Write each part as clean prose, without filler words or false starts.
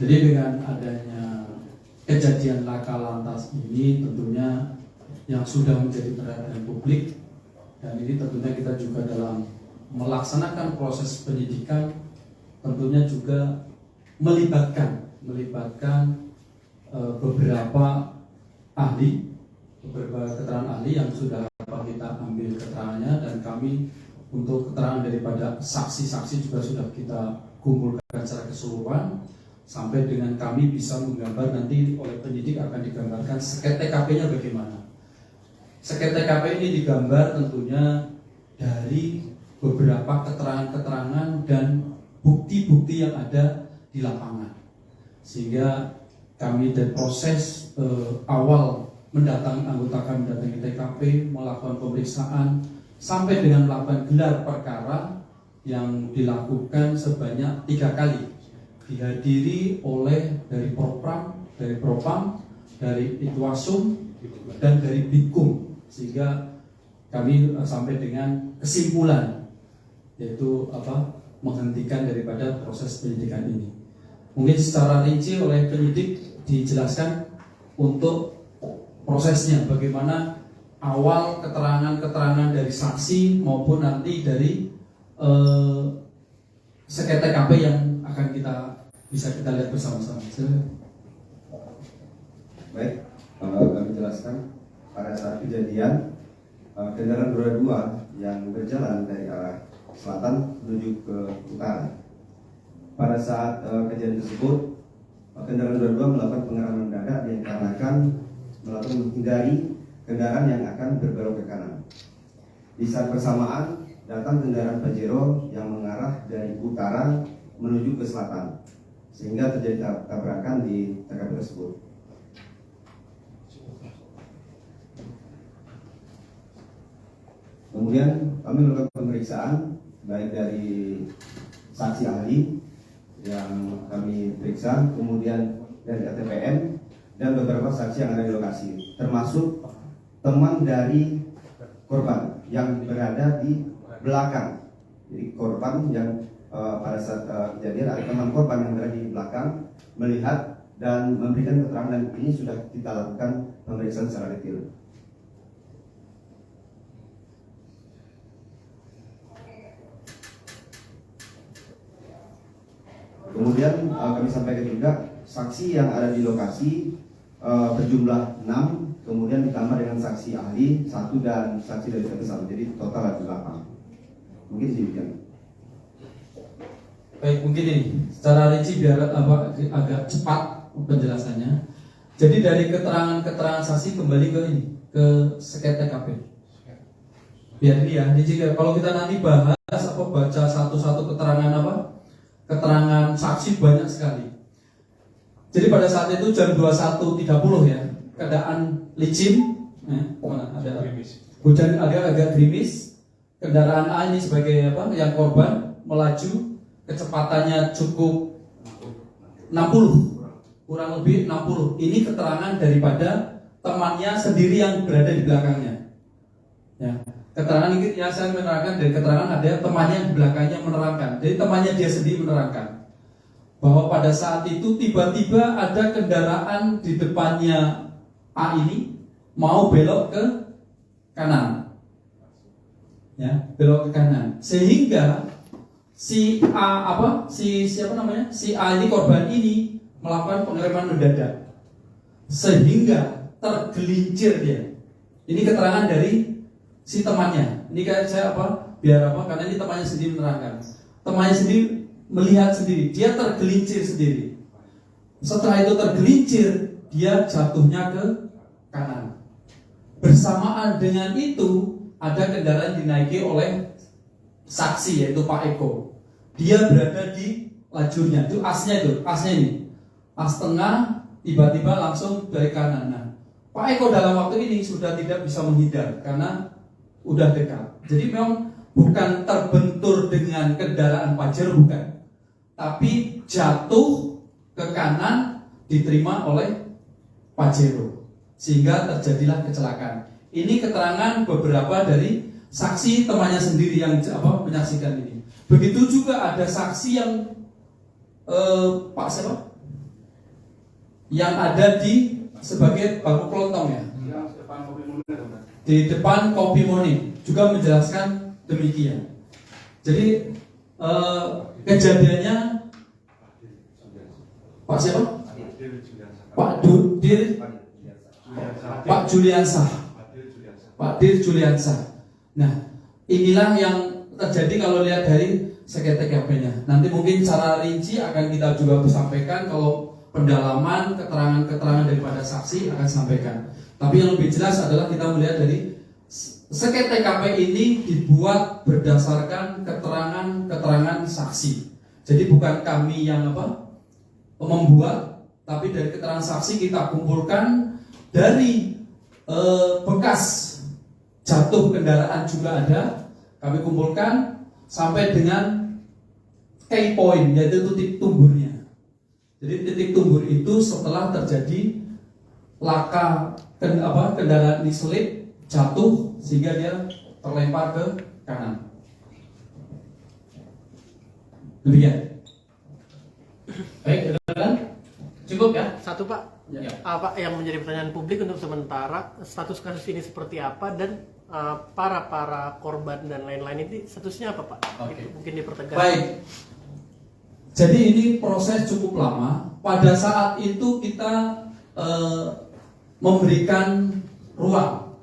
Jadi dengan adanya kejadian laka lantas ini tentunya yang sudah menjadi perhatian publik, dan ini tentunya kita juga dalam melaksanakan proses penyidikan tentunya juga melibatkan beberapa keterangan ahli yang sudah kita ambil keterangannya, dan kami untuk keterangan daripada saksi-saksi juga sudah kita kumpulkan secara keseluruhan sampai dengan kami bisa menggambar, nanti oleh penyidik akan digambarkan seket TKP-nya bagaimana. Seket TKP ini digambar tentunya dari beberapa keterangan-keterangan dan bukti-bukti yang ada di lapangan, sehingga kami dari proses awal anggota kami mendatangi TKP, melakukan pemeriksaan sampai dengan melakukan gelar perkara yang dilakukan sebanyak 3 kali, dihadiri oleh dari Propam, dari Itwasum, dan dari Bikum, sehingga kami sampai dengan kesimpulan, yaitu menghentikan daripada proses penyidikan ini. Mungkin secara rinci oleh penyidik dijelaskan untuk prosesnya, bagaimana awal keterangan dari saksi maupun nanti dari seket TKP yang akan bisa kita lihat bersama-sama. Baik, kami jelaskan pada saat kejadian kendaraan roda 2 yang berjalan dari arah selatan menuju ke utara. Pada saat kejadian tersebut, kendaraan roda 2 melakukan pengereman mendadak dikarenakan melakukan menghindari kendaraan yang akan berbelok ke kanan. Di saat bersamaan datang kendaraan Pajero yang mengarah dari utara menuju ke selatan, sehingga terjadi tabrakan di TKP tersebut. Kemudian kami melakukan pemeriksaan baik dari saksi ahli yang kami periksa, kemudian dari ATPM dan beberapa saksi yang ada di lokasi, termasuk teman dari korban yang berada di belakang. Jadi korban yang pada saat kejadian ada teman korban yang berada di belakang melihat dan memberikan keterangan, dan ini sudah kita lakukan pemeriksaan secara detail. Kemudian kami sampaikan juga saksi yang ada di lokasi berjumlah 6, kemudian ditambah dengan saksi ahli 1 dan saksi dari Tegasal, jadi total ada 8. Mungkin demikian. Baik, mungkin ini secara rinci biar agak cepat penjelasannya. Jadi dari keterangan saksi kembali ke seket TKP. Biar ini ya, jadi kalau kita nanti bahas baca satu-satu keterangan saksi banyak sekali. Jadi pada saat itu jam 21.30 ya, keadaan licin, ada hujan agak gerimis. Kendaraan A ini sebagai yang korban melaju, kecepatannya cukup 60, kurang lebih 60. Ini keterangan daripada temannya sendiri yang berada di belakangnya. Ya. Keterangan ini yang saya menerangkan dari keterangan ada temannya di belakangnya menerangkan. Jadi temannya dia sendiri menerangkan bahwa pada saat itu tiba-tiba ada kendaraan di depannya A ini mau belok ke kanan, ya, belok ke kanan, sehingga si A ini korban ini melakukan pengereman mendadak sehingga tergelincir dia. Ini keterangan dari si temannya. Ini kan saya karena ini temannya sendiri menerangkan. Temannya sendiri melihat sendiri, dia tergelincir sendiri. Setelah itu tergelincir, dia jatuhnya ke kanan. Bersamaan dengan itu ada kendaraan dinaiki oleh saksi, yaitu Pak Eko. Dia berada di lajurnya, itu asnya ini, as tengah, tiba-tiba langsung dari kanan. Nah, Pak Eko dalam waktu ini sudah tidak bisa menghindar karena udah dekat. Jadi memang bukan terbentur dengan kendaraan Pajero, bukan, tapi jatuh ke kanan diterima oleh Pajero sehingga terjadilah kecelakaan. Ini keterangan beberapa dari saksi temannya sendiri yang menyaksikan ini. Begitu juga ada saksi yang yang ada di sebagai bangku kelontong ya. Di depan Kopi Moni juga menjelaskan demikian. Jadi kejadiannya Pak siapa? Pak Juliansah. Pak Dir Juliansah. Nah, inilah yang terjadi kalau lihat dari sengketa TKP-nya. Nanti mungkin secara rinci akan kita juga sampaikan kalau pendalaman keterangan-keterangan daripada saksi akan sampaikan. Tapi yang lebih jelas adalah kita melihat dari sengketa TKP ini dibuat berdasarkan keterangan-keterangan saksi. Jadi bukan kami yang membuat, tapi dari keterangan saksi kita kumpulkan dari bekas jatuh kendaraan juga ada, kami kumpulkan sampai dengan key point, yaitu titik tumburnya. Jadi titik tumbur itu setelah terjadi laka kendaraan ini selip jatuh sehingga dia terlempar ke kanan. Demikian. Baik, rekan, cukup ya? Satu Pak, Ya. apa yang menjadi pertanyaan publik untuk sementara status kasus ini seperti apa dan para korban dan lain-lain ini statusnya apa Pak? Oke. Itu mungkin dipertegas. Baik. Jadi ini proses cukup lama. Pada saat itu kita memberikan ruang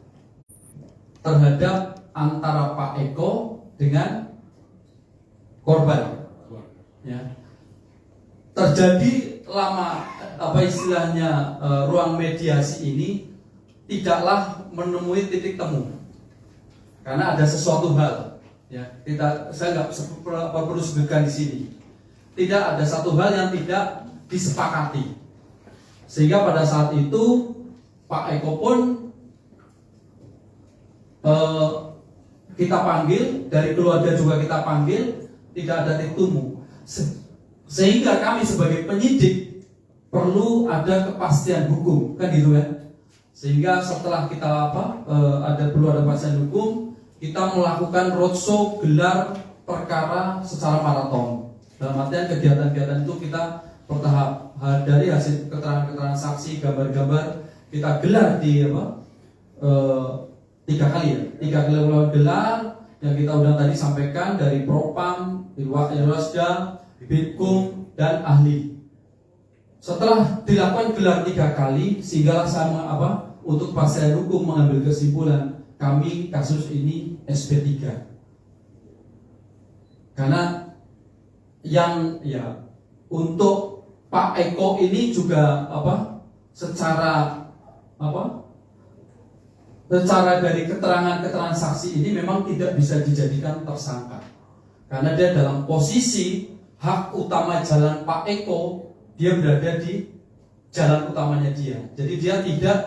terhadap antara Pak Eko dengan korban. Ya. Terjadi lama istilahnya ruang mediasi ini tidaklah menemui titik temu karena ada sesuatu hal. Ya, saya nggak perlu sebutkan di sini. Tidak ada satu hal yang tidak disepakati. Sehingga pada saat itu Pak Eko pun kita panggil, dari keluarga juga kita panggil, tidak ada titik temu. Sehingga kami sebagai penyidik perlu ada kepastian hukum, kan gitu ya. Sehingga setelah kita perlu ada kepastian hukum, kita melakukan roadshow gelar perkara secara maraton. Dalam artian kegiatan-kegiatan itu kita bertahap. Dari hasil keterangan-keterangan saksi, gambar-gambar kita gelar di 3 kali ya, 3 kali gelar yang kita udah tadi sampaikan dari Propam, Irwasda, Bitkum dan ahli. Setelah dilakukan gelar 3 kali, sehingga sama untuk kepastian hukum mengambil kesimpulan kami kasus ini SP3. Karena yang untuk Pak Eko ini juga secara dari keterangan saksi ini memang tidak bisa dijadikan tersangka karena dia dalam posisi hak utama jalan Pak Eko, dia berada di jalan utamanya dia, jadi dia tidak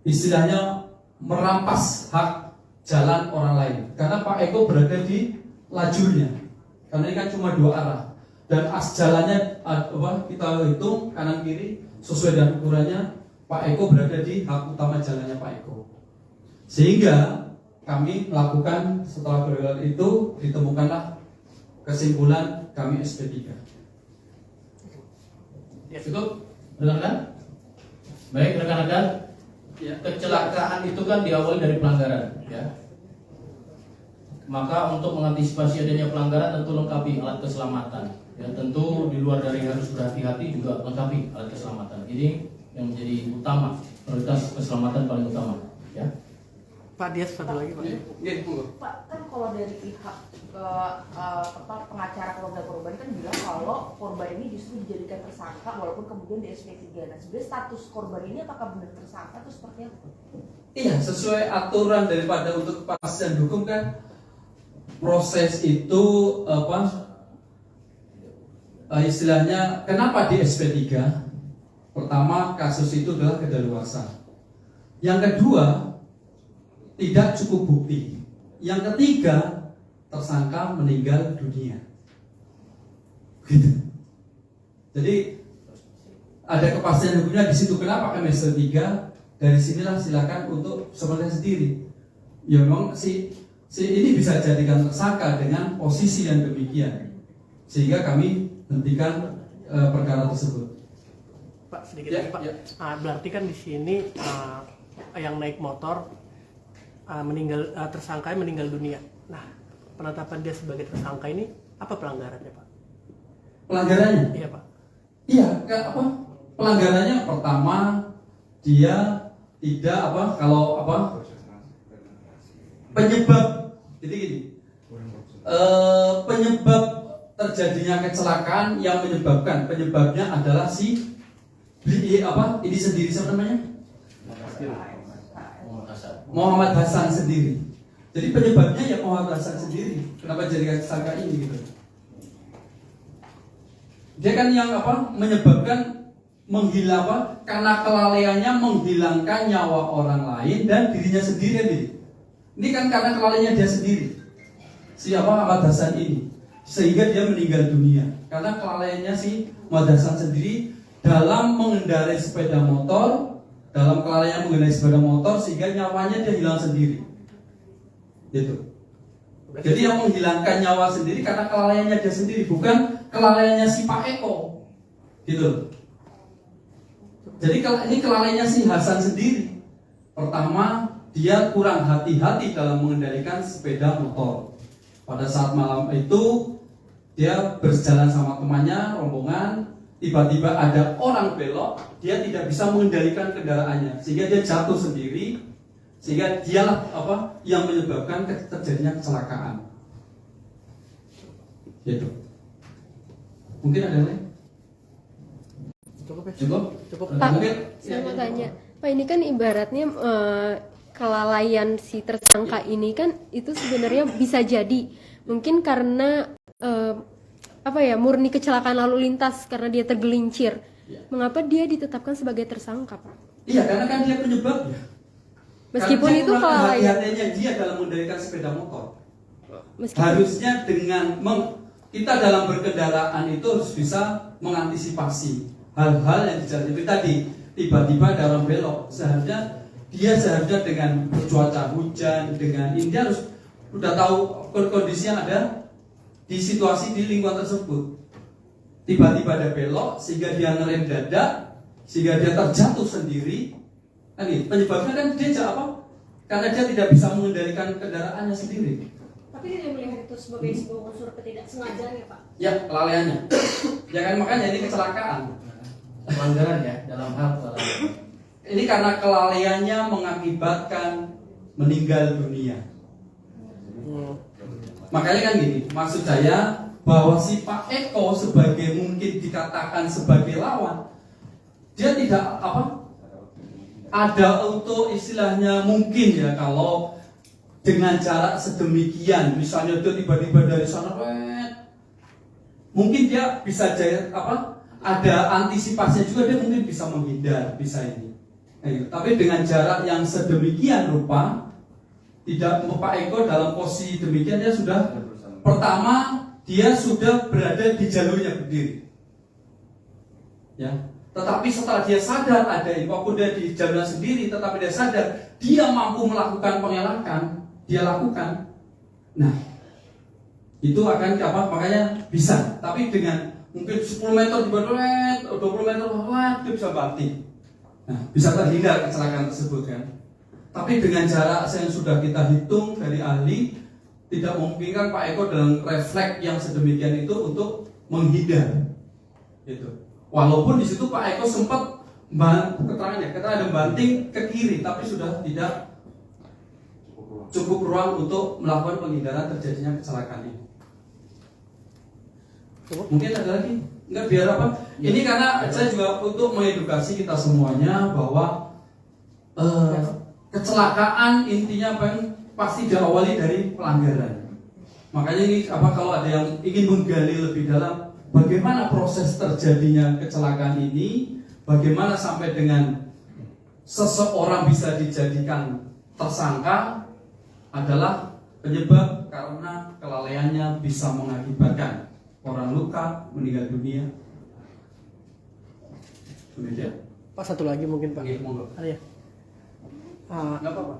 istilahnya merampas hak jalan orang lain karena Pak Eko berada di lajurnya. Karena ini kan cuma 2 arah dan as jalannya kita hitung kanan kiri sesuai dengan ukurannya. Pak Eko berada di hak utama jalannya Pak Eko. Sehingga kami melakukan setelah gelar itu ditemukanlah kesimpulan kami SP3. Ya, cukup, rekan-rekan. Baik, rekan-rekan. Ya, kecelakaan itu kan diawali dari pelanggaran, ya. Maka untuk mengantisipasi adanya pelanggaran tentu lengkapi alat keselamatan. Ya, tentu di luar dari harus berhati-hati juga lengkapi alat keselamatan. Ini yang menjadi utama, prioritas keselamatan paling utama. Ya. Pak Dias satu lagi Pak. Pak, kan kalau dari pihak pengacara keluarga korban kan bilang kalau korban ini justru dijadikan tersangka walaupun kemudian di SP3. Nah, sebenarnya status korban ini apakah benar tersangka atau seperti apa? Iya, sesuai aturan daripada untuk kepastian hukum kan proses itu istilahnya kenapa di SP3? Pertama, kasus itu adalah kedaluarsa. Yang kedua, tidak cukup bukti. Yang ketiga, tersangka meninggal dunia. Gitu. Jadi ada kepastian hukumnya di situ. Kenapa MS3? Dari sinilah silakan untuk sebenarnya sendiri. Ya memang si ini bisa jadikan tersangka dengan posisi yang demikian, sehingga kami hentikan perkara tersebut. Pak, sedikit Ya, lagi Pak. ya. Berarti kan di sini yang naik motor tersangka meninggal dunia. Nah, penetapan dia sebagai tersangka ini apa pelanggarannya Pak? Pelanggarannya? Iya Pak. Iya, apa? Pelanggarannya pertama dia tidak penyebab, jadi gini, penyebab terjadinya kecelakaan yang penyebabnya adalah ini sendiri siapa namanya? Muhammad Hasan sendiri. Jadi penyebabnya ya Muhammad Hasan sendiri. Kenapa jadi tersangka ini gitu? Dia kan yang menyebabkan karena kelalaiannya menghilangkan nyawa orang lain dan dirinya sendiri nih. Ini kan karena kelalaiannya dia sendiri. Siapa Ahmad Hasan ini? Sehingga dia meninggal dunia karena kelalaiannya si Ahmad Hasan sendiri dalam mengendarai sepeda motor, sehingga nyawanya dia hilang sendiri. Gitu. Jadi yang menghilangkan nyawa sendiri karena kelalaiannya dia sendiri, bukan kelalaiannya si Pak Eko. Gitu. Jadi ini kelalaiannya si Hasan sendiri. Pertama, dia kurang hati-hati dalam mengendalikan sepeda motor. Pada saat malam itu dia berjalan sama temannya, rombongan, tiba-tiba ada orang belok, dia tidak bisa mengendalikan kendaraannya, sehingga dia jatuh sendiri, sehingga dialah yang menyebabkan terjadinya kecelakaan. Gitu. Mungkin ada yang lain? Cukup. Pak, Mungkin, saya mau tanya, Pak, ini kan ibaratnya kelalaian si tersangka ini kan itu sebenarnya bisa jadi mungkin karena murni kecelakaan lalu lintas karena dia tergelincir. Ya. Mengapa dia ditetapkan sebagai tersangka, Pak? Iya, karena kan dia penyebabnya. Meskipun karena itu kelalaian. hati-hatinya dia dalam mengendalikan sepeda motor. Meskipun Harusnya kita dalam berkendaraan itu harus bisa mengantisipasi hal-hal yang terjadi tadi. Tiba-tiba ada orang belok, seharusnya dengan cuaca hujan, dengan ini dia harus udah tahu kondisi yang ada di situasi di lingkungan tersebut. Tiba-tiba ada belok sehingga dia ngerem dadak, sehingga dia terjatuh sendiri. Penyebabnya kan dia karena dia tidak bisa mengendalikan kendaraannya sendiri. Tapi tidak melihat itu sebagai sebuah unsur ketidaksengajaan ya Pak? Ya, kelalaiannya. Ya kan, makanya ini kecelakaan. Pelanggaran ya dalam hal kelalaian. Ini karena kelalaiannya mengakibatkan meninggal dunia. Makanya kan gini, maksud saya bahwa si Pak Eko sebagai mungkin dikatakan sebagai lawan, dia tidak ada untuk istilahnya mungkin ya kalau dengan jarak sedemikian, misalnya dia tiba-tiba dari sana, mungkin dia bisa ada antisipasinya juga, dia mungkin bisa menghindar, bisa ini. Tapi dengan jarak yang sedemikian rupa, tidak Pak Eko dalam posisi demikian dia sudah pertama dia sudah berada di jalurnya berdiri. Ya. Tetapi setelah dia sadar ada ini, walaupun dia di jalurnya sendiri, tetapi dia sadar dia mampu melakukan pengelakan, dia lakukan. Nah, itu akan makanya bisa. Tapi dengan mungkin 10 meter di bawah 20 meter dia bisa banting. Nah, bisa terhindar kecelakaan tersebut kan. Tapi dengan jarak yang sudah kita hitung dari ahli, tidak memungkinkan Pak Eko dalam refleks yang sedemikian itu untuk menghindar. Gitu. Walaupun di situ Pak Eko sempat keterangannya ada banting ke kiri, tapi sudah tidak cukup ruang untuk melakukan penghindaran terjadinya kecelakaan ini. Mungkin ada lagi? Enggak, biar apa? Ini karena saya juga untuk mengedukasi kita semuanya bahwa kecelakaan intinya pasti diawali dari pelanggaran. Makanya ini kalau ada yang ingin menggali lebih dalam bagaimana proses terjadinya kecelakaan ini, bagaimana sampai dengan seseorang bisa dijadikan tersangka, adalah penyebab karena kelalaiannya bisa mengakibatkan orang luka, meninggal dunia. Demikian. Pak, satu lagi mungkin Pak. Ada ya? Nggak apa-apa.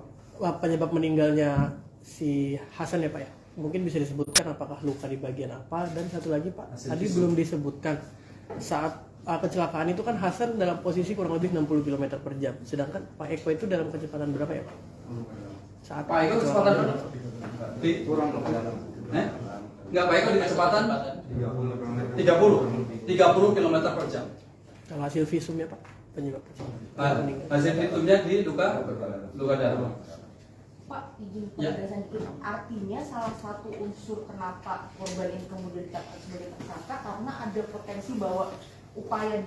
Penyebab meninggalnya si Hasan ya Pak ya? Mungkin bisa disebutkan apakah luka di bagian apa, dan satu lagi Pak, tadi belum disebutkan saat kecelakaan itu kan Hasan dalam posisi kurang lebih 60 km per jam, sedangkan Pak Eko itu dalam kecepatan berapa ya Pak? Saat Pak Eko kecepatan berapa? kurang Enggak, Pak Eko di kecepatan 30 km per jam. Kalau hasil visumnya Pak, penyebab kecelakaan. Hasil hitungnya di luka dalam. Pak, izin Ya. penjelasan dikit. Artinya salah satu unsur kenapa korban ini kemudian ditetapkan sebagai tersangka karena ada potensi bahwa upaya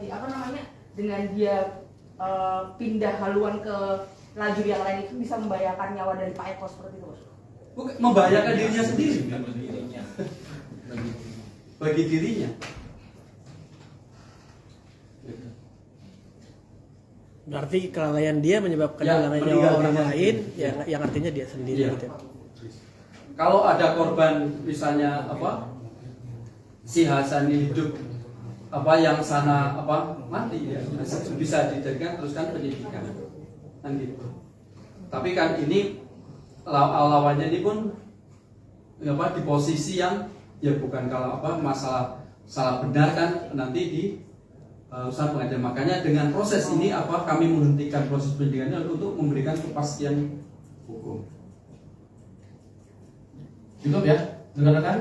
dengan dia pindah haluan ke lajur yang lain itu bisa membahayakan nyawa dari Pak Eko seperti itu, Mas? Bukan, membahayakan dirinya sendiri. Bagi dirinya. Berarti kelalaian dia menyebabkan Ya, hilangnya meninggal nyawa orang dunia. lain, yang artinya dia sendiri Iya. gitu ya. Kalau ada korban misalnya si Hasan hidup yang sana mati ya bisa dijadikan teruskan penyidikan kan gitu. Tapi kan ini lawannya ini pun di posisi yang ya bukan kalau masalah salah benar kan nanti di urusan pengadilan. Makanya dengan proses ini kami menghentikan proses penyidikannya untuk memberikan kepastian hukum. Cukup ya, rekan-rekan.